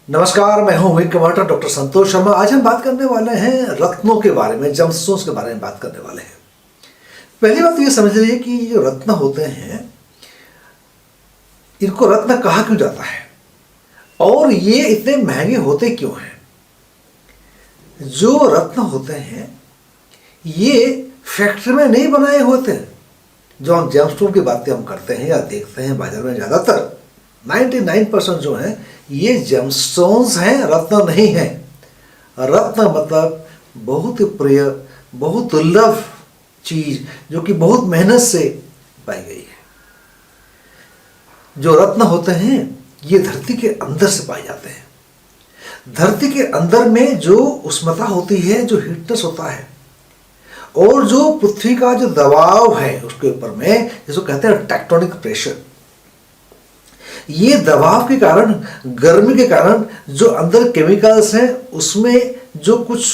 नमस्कार, मैं हूं कमांडर डॉक्टर संतोष शर्मा। आज हम बात करने वाले हैं रत्नों के बारे में, जेमस्टोन्स के बारे में बात करने वाले हैं। पहली बात तो ये समझ लीजिए कि ये जो रत्न होते हैं इनको रत्न कहा क्यों जाता है और ये इतने महंगे होते क्यों हैं। जो रत्न होते हैं ये फैक्ट्री में नहीं बनाए होते हैं। जो हम जेमस्टोन की बातें हम करते हैं या देखते हैं बाजार में, ज़्यादातर 99% जो हैं ये जेमस्टोन्स हैं, रत्न नहीं हैं। रत्न मतलब बहुत ही प्रिय, बहुत दुर्लभ चीज जो कि बहुत मेहनत से पाई गई है। जो रत्न होते हैं ये धरती के अंदर से पाए जाते हैं। धरती के अंदर में जो उष्णता होती है, जो हीटनेस होता है और जो पृथ्वी का जो दबाव है उसके ऊपर में, जिसको कहते हैं टेक्टोनिक प्रेशर, ये दबाव के कारण, गर्मी के कारण जो अंदर केमिकल्स हैं उसमें जो कुछ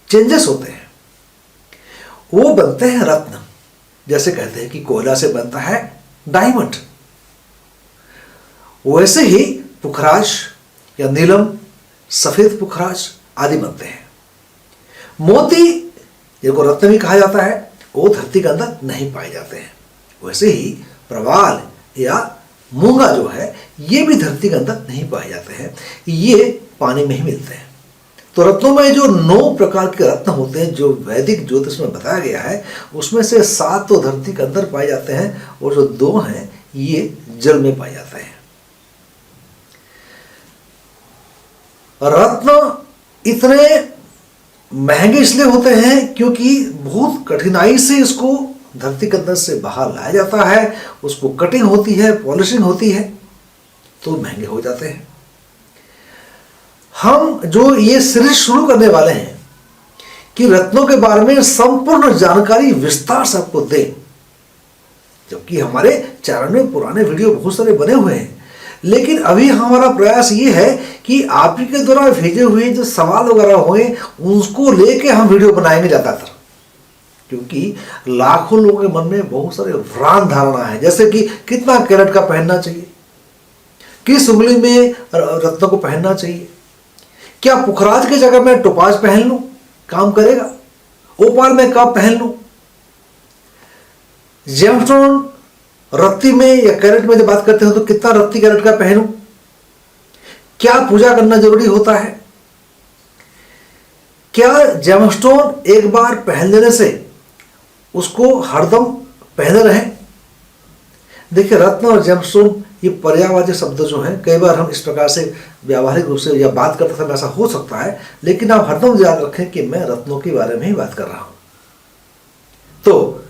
चेंजेस होते हैं वो बनते हैं रत्न। जैसे कहते हैं कि कोयला से बनता है डायमंड, वैसे ही पुखराज या नीलम, सफेद पुखराज आदि बनते हैं। मोती, जिनको रत्न भी कहा जाता है, वो धरती के अंदर नहीं पाए जाते हैं। वैसे ही प्रवाल या मूंगा जो है ये भी धरती के अंदर नहीं पाए जाते हैं, ये पानी में ही मिलते हैं। तो रत्नों में जो 9 प्रकार के रत्न होते हैं जो वैदिक ज्योतिष में बताया गया है, उसमें से 7 तो धरती के अंदर पाए जाते हैं और जो 2 हैं ये जल में पाए जाते हैं। रत्न इतने महंगे इसलिए होते हैं क्योंकि बहुत कठिनाई से इसको धरती के अंदर से बाहर लाया जाता है, उसको कटिंग होती है, पॉलिशिंग होती है, तो महंगे हो जाते हैं। हम जो ये सीरीज शुरू करने वाले हैं कि रत्नों के बारे में संपूर्ण जानकारी विस्तार से आपको दें, जबकि हमारे चैनल में पुराने वीडियो बहुत सारे बने हुए हैं, लेकिन अभी हमारा प्रयास ये है कि आप ही के द्वारा भेजे हुए जो सवाल वगैरह हुए उसको लेके हम वीडियो बनाएंगे ज़्यादातर, क्योंकि लाखों लोगों के मन में बहुत सारे भ्रांत धारणा है। जैसे कि कितना कैरेट का पहनना चाहिए, किस उंगली में रत्न को पहनना चाहिए, क्या पुखराज की जगह मैं टोपाज पहन लूं काम करेगा, ओपाल में कब पहन लूं, जेमस्टोन रत्ती में या कैरेट में जब बात करते हो तो कितना रत्ती कैरेट का पहनूं, क्या पूजा करना जरूरी होता है, क्या जेमस्टोन एक बार पहन लेने से उसको हरदम पहने रहें। देखिए, रत्न और जेमस्टोन ये पर्यायवाची शब्द जो हैं, कई बार हम इस प्रकार से व्यावहारिक रूप से या बात करते समय ऐसा हो सकता है, लेकिन आप हरदम याद रखें कि मैं रत्नों के बारे में ही बात कर रहा हूं। तो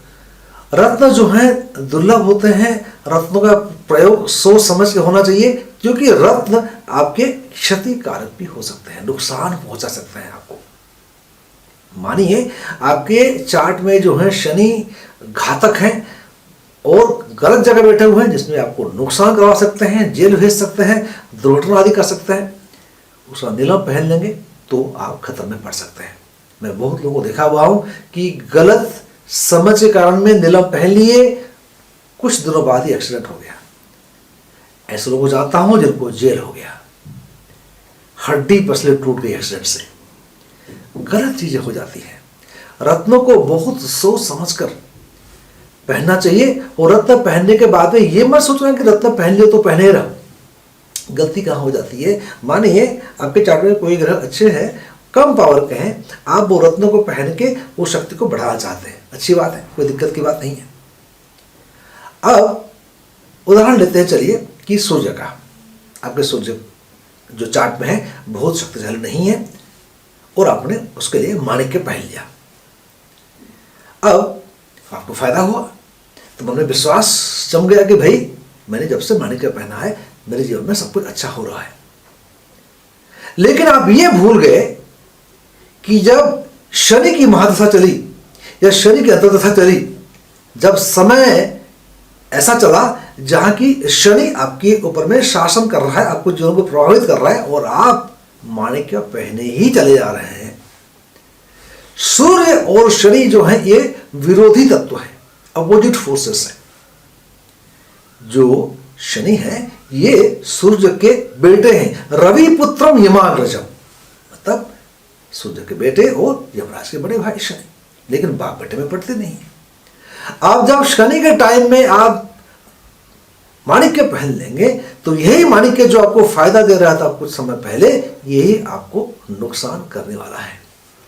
रत्न जो हैं दुर्लभ होते हैं। रत्नों का प्रयोग सोच समझ के होना चाहिए, क्योंकि रत्न आपके क्षतिकारक भी हो सकते हैं, नुकसान पहुंचा सकते हैं आपको। मानिए आपके चार्ट में जो है शनि घातक हैं और गलत जगह बैठे हुए हैं, जिसमें आपको नुकसान करवा सकते हैं, जेल भेज सकते हैं, दुर्घटना आदि कर सकते हैं। उसका नीलम पहन लेंगे तो आप खतरे में पड़ सकते हैं। मैं बहुत लोगों को देखा हुआ हूं कि गलत समझ के कारण में नीलम पहन लिए, कुछ दिनों बाद ही एक्सीडेंट हो गया। ऐसे लोगों को जानता हूं जिनको जेल हो गया, हड्डी पसले टूट गई एक्सीडेंट से। गलत चीजें हो जाती हैं। रत्नों को बहुत सोच समझकर पहनना चाहिए, और रत्न पहनने के बाद में ये मत सोचना कि रत्न पहन लियो तो पहने रहो। गलती कहाँ हो जाती है, मानिए आपके चार्ट में कोई ग्रह अच्छे हैं, कम पावर के हैं, आप वो रत्नों को पहन के वो शक्ति को बढ़ाना चाहते हैं, अच्छी बात है, कोई दिक्कत की बात नहीं है। अब उदाहरण लेते हैं, चलिए, कि सूर्य का। आपके सूर्य जो चार्ट में है बहुत शक्तिशाली नहीं है और आपने उसके लिए माणिक्य पहन लिया। अब आपको फायदा हुआ, तो मन में विश्वास जम गया कि भाई मैंने जब से माणिक्य पहना है मेरे जीवन में सब कुछ अच्छा हो रहा है। लेकिन आप ये भूल गए कि जब शनि की महादशा चली या शनि की अंतर्दशा चली, जब समय ऐसा चला जहां की शनि आपके ऊपर में शासन कर रहा है, आपको जीवन को प्रभावित कर रहा है, और आप माणिक्य पहने ही चले जा रहे हैं। सूर्य और शनि जो है ये विरोधी तत्व है, अपोजिट फोर्सेस है। जो शनि है ये सूर्य के बेटे हैं, रवि पुत्रम यमाग्रजम, मतलब सूर्य के बेटे और यमराज के बड़े भाई शनि, लेकिन बाप बेटे में पड़ते नहीं है। आप जब शनि के टाइम में आप माणिक्य पहन लेंगे तो यही माणिक्य जो आपको फायदा दे रहा था कुछ समय पहले, यही आपको नुकसान करने वाला है।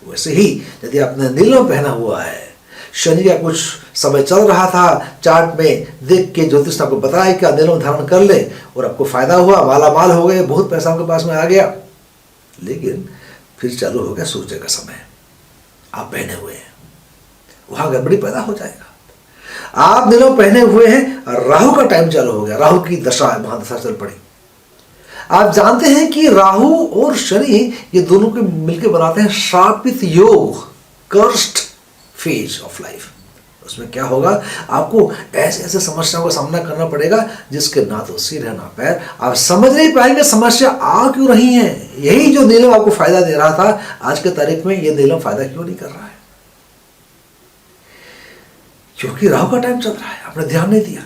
वैसे ही यदि आपने नीलम पहना हुआ है, शनि का कुछ समय चल रहा था, चार्ट में देख के ज्योतिष ने आपको बताया कि नीलम धारण कर ले और आपको फायदा हुआ, माला माल हो गए, बहुत पैसा आपके पास में आ गया, लेकिन फिर चालू हो गया सूर्य का समय, आप पहने हुए हैं, वहां गड़बड़ी पैदा हो जाएगा। आप नीलम पहने हुए हैं, राहु का टाइम चालू हो गया, राहु की दशा महादशा चल पड़ी। आप जानते हैं कि राहु और शनि ये दोनों के मिलकर बनाते हैं श्रापित योग, कर्स्ड फेज ऑफ लाइफ। उसमें क्या होगा, आपको ऐसे ऐसे समस्याओं का सामना करना पड़ेगा जिसके ना तो सिर है ना पैर। आप समझ नहीं पाएंगे समस्या आ क्यों रही है। यही जो नीलम आपको फायदा दे रहा था, आज के तारीख में ये नीलम फायदा क्यों नहीं कर रहा है, क्योंकि राहु का टाइम चल रहा है, आपने ध्यान नहीं दिया।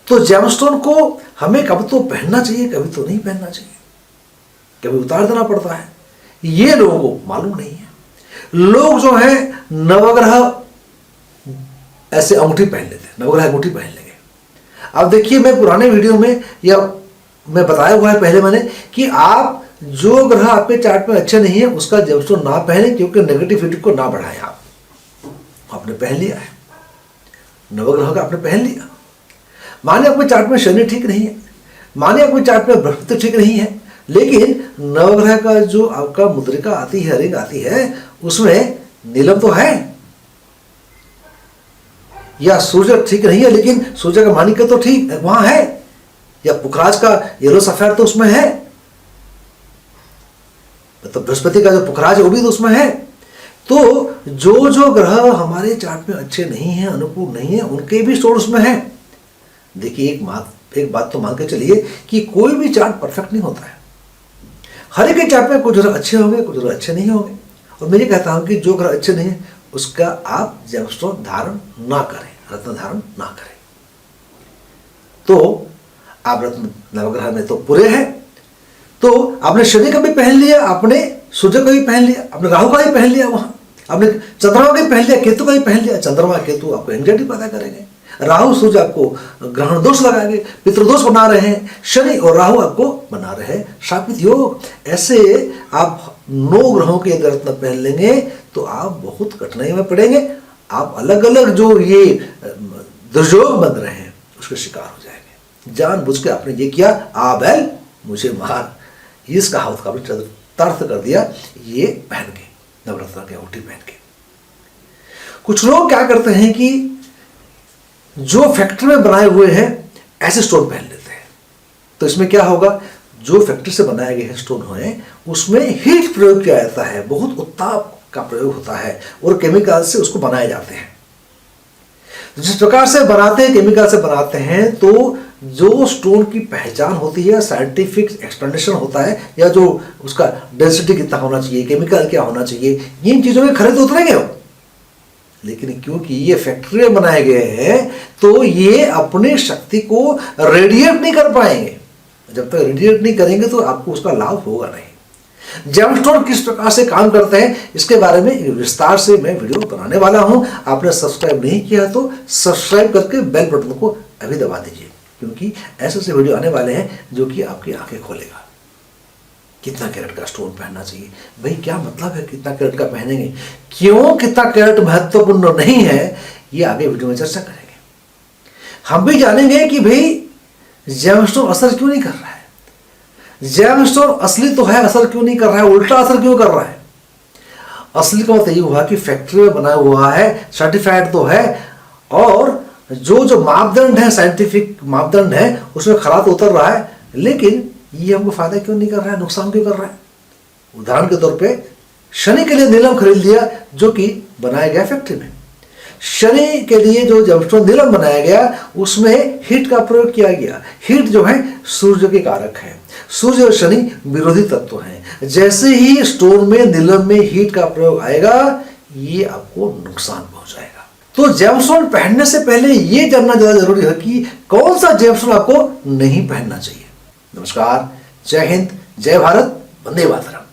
तो जेमस्टोन को हमें कभी तो पहनना चाहिए, कभी तो नहीं पहनना चाहिए, कभी उतार देना पड़ता है, ये लोगों को मालूम नहीं है। लोग जो है नवग्रह ऐसे अंगूठी पहन लेते हैं, नवग्रह अंगूठी पहन लेंगे। अब देखिए, मैं पुराने वीडियो में या मैं बताया हुआ है पहले मैंने कि आप जो ग्रह आपके चार्ट में अच्छे नहीं है उसका जेमस्टोन ना पहने, क्योंकि नेगेटिविटी को ना बढ़ाएं। आपने पहन लिया है, नवग्रह का आपने पहन लिया। माने आपके चार्ट में शनि ठीक नहीं है, माने आपके चार्ट में बृहस्पति ठीक नहीं है, लेकिन नवग्रह का जो आपका मुद्रिका आती है, रिंग आती है, उसमें नीलम तो है। या सूर्य ठीक नहीं है लेकिन सूर्य का माणिक्य तो ठीक वहां है, या पुखराज का येलो सफेद तो उसमें है, तो बृहस्पति का जो पुखराज है वो भी तो उसमें है। तो जो जो ग्रह हमारे चार्ट में अच्छे नहीं है, अनुकूल नहीं है, उनके भी स्टोर उसमें है। देखिए, एक बात तो मान के चलिए कि कोई भी चार्ट परफेक्ट नहीं होता है। हर एक के चार्ट में कुछ ग्रह अच्छे होंगे, कुछ ग्रह अच्छे नहीं होंगे। और मैं ये कहता हूं कि जो ग्रह अच्छे नहीं है उसका आप जेमस्टोन धारण ना करें, रत्न धारण ना करें। तो आप रत्न नवग्रह में तो पूरे हैं, तो आपने शनि का भी पहन लिया, आपने सूर्य का भी पहन लिया, आपने राहु का भी पहन लिया, वहां आपने चंद्रमा का भी पहन लिया, केतु का भी पहन लिया। चंद्रमा केतु आपको एंग्जाइटी पैदा करेंगे, राहु सूर्य आपको ग्रहण दोष लगाएंगे, पितृदोष बना रहे हैं, शनि और राहु आपको बना रहे हैं शापित योग। ऐसे आप 9 ग्रहों के यदि रत्न पहन लेंगे तो आप बहुत कठिनाई में पड़ेंगे। आप अलग अलग जो ये दुर्योग बन रहे हैं उसके शिकार हो जाएंगे। जानबूझ के आपने ये किया, आ बैल मुझे मार, इस कहावत का भी तर्थ कर दिया ये पहन के, नवरत्न की अंगूठी पहन के। कुछ लोग क्या करते हैं कि जो फैक्ट्री में बनाए हुए हैं ऐसे स्टोन पहन लेते हैं। तो इसमें क्या होगा, जो फैक्ट्री से बनाए गए हैं स्टोन हैं उसमें हीट प्रयोग किया जाता है, बहुत उत्ताप का प्रयोग होता है और केमिकल से उसको बनाए जाते हैं। जिस प्रकार से बनाते हैं, केमिकल से बनाते हैं, तो जो स्टोन की पहचान होती है, साइंटिफिक एक्सप्लेनेशन होता है, या जो उसका डेंसिटी कितना होना चाहिए, केमिकल क्या होना चाहिए, इन चीजों में खड़े तो उतरेंगे हो। लेकिन क्योंकि ये फैक्ट्री में बनाए गए हैं तो ये अपनी शक्ति को रेडिएट नहीं कर पाएंगे। जब तक रेडिएट नहीं करेंगे तो आपको उसका लाभ होगा नहीं। जेमस्टोन किस प्रकार से काम करते हैं इसके बारे में विस्तार से मैं वीडियो बनाने वाला हूं। आपने सब्सक्राइब नहीं किया तो सब्सक्राइब करके बेल बटन को अभी दबा दीजिए, क्योंकि ऐसे ऐसे वीडियो आने वाले हैं जो कि आपकी आंखें खोलेगा। कितना कैरेट का स्टोन पहनना चाहिए, भाई क्या मतलब है कितना कैरेट का पहनेंगे, क्यों कितना कैरेट महत्वपूर्ण नहीं है, ये आगे वीडियो में चर्चा करेंगे। हम भी जानेंगे कि भाई जेमस्टोन असर क्यों नहीं कर रहा है, जेमस्टोन असली तो है, असर क्यों नहीं कर रहा है, उल्टा असर क्यों कर रहा है। असली का मतलब ये हुआ कि फैक्ट्री में बना हुआ है, सर्टिफाइड तो है, और जो मापदंड है, साइंटिफिक मापदंड है, उसमें खरा तो उतर रहा है, लेकिन ये हमको फायदा क्यों नहीं कर रहा है, नुकसान क्यों कर रहा है। उदाहरण के तौर पे शनि के लिए नीलम खरीद लिया जो कि बनाया गया फैक्ट्री में। शनि के लिए जो जेमस्टोन नीलम बनाया गया उसमें हीट का प्रयोग किया गया। हीट जो है सूर्य के कारक है, सूर्य और शनि विरोधी तत्व हैं। जैसे ही स्टोन में नीलम में हीट का प्रयोग आएगा ये आपको नुकसान पहुंचाएगा। तो जेमस्टोन पहनने से पहले यह जानना ज्यादा जरूरी है कि कौन सा जेमस्टोन आपको नहीं पहनना चाहिए। नमस्कार, जय हिंद, जय भारत, वंदे मातरम।